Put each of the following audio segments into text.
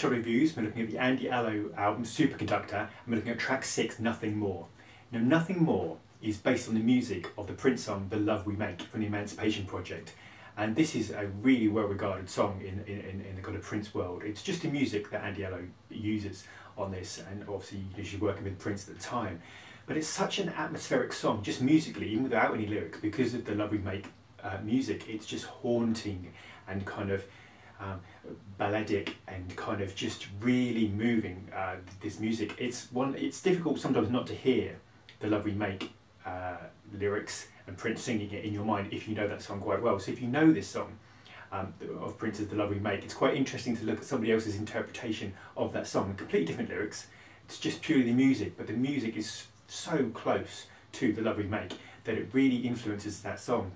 NightChild reviews. We're looking at the ALLO album Superconductor, and we're looking at track 6, Nothing More. Now, Nothing More is based on the music of the Prince song The Love We Make from the Emancipation Project. And this is a really well regarded song in the kind of Prince world. It's just the music that ALLO uses on this, and obviously she's working with Prince at the time. But it's such an atmospheric song, just musically, even without any lyrics, because of the Love We Make music. It's just haunting and kind of balladic and kind of just really moving. This music, it's difficult sometimes not to hear the Love We Make lyrics and Prince singing it in your mind if you know that song quite well. So if you know this song of Prince's The Love We Make, it's quite interesting to look at somebody else's interpretation of that song. Completely different lyrics, it's just purely the music, but the music is so close to The Love We Make that it really influences that song.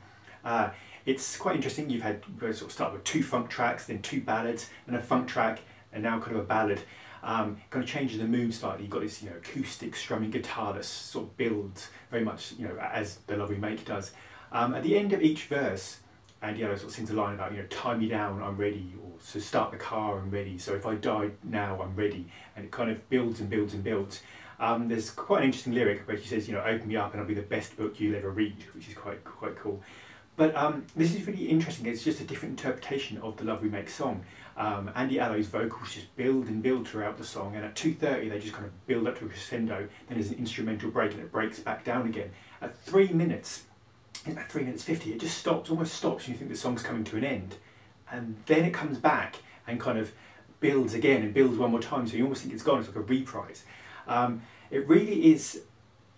It's quite interesting. You've had sort of start with 2 funk tracks, then 2 ballads, and a funk track, and now kind of a ballad. Kind of changes the mood slightly. You've got this, acoustic strumming guitar that sort of builds very much, as The Love We Make does. At the end of each verse, ALLO sort of sings a line about, tie me down, I'm ready, or so start the car, I'm ready. So if I die now, I'm ready. And it kind of builds and builds and builds. There's quite an interesting lyric where she says, open me up and I'll be the best book you'll ever read, which is quite cool. But this is really interesting. It's just a different interpretation of the Love We Make song. ALLO's vocals just build and build throughout the song, and at 2:30 they just kind of build up to a crescendo, then there's an instrumental break and it breaks back down again. At 3 minutes, about 3 minutes 50, it just stops, almost stops, and you think the song's coming to an end. And then it comes back and kind of builds again and builds one more time, so you almost think it's gone, it's like a reprise. It really is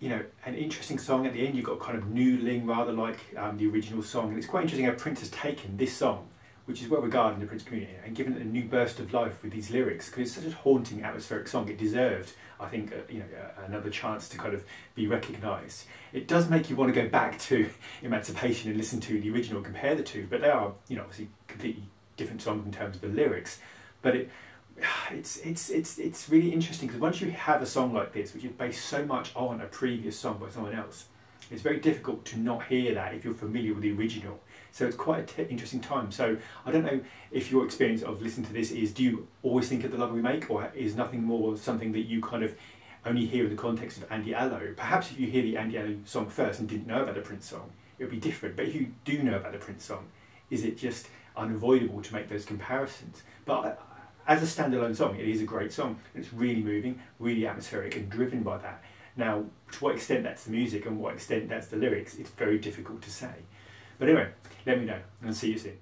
an interesting song. At the end you've got kind of noodling, rather like the original song, and it's quite interesting how Prince has taken this song, which is well regarded in the Prince community, and given it a new burst of life with these lyrics, because it's such a haunting, atmospheric song. It deserved, I think, another chance to kind of be recognised. It does make you want to go back to Emancipation and listen to the original, compare the two, but they are, obviously completely different songs in terms of the lyrics. But it's really interesting, because once you have a song like this, which is based so much on a previous song by someone else, it's very difficult to not hear that if you're familiar with the original. So it's quite an interesting time. So I don't know if your experience of listening to this is, do you always think of The Love We Make, or is Nothing More something that you kind of only hear in the context of ALLO? Perhaps if you hear the ALLO song first and didn't know about the Prince song, it would be different. But if you do know about the Prince song, is it just unavoidable to make those comparisons? But as a standalone song, it is a great song. It's really moving, really atmospheric, and driven by that. Now, to what extent that's the music and what extent that's the lyrics, it's very difficult to say. But anyway, let me know, and I'll see you soon.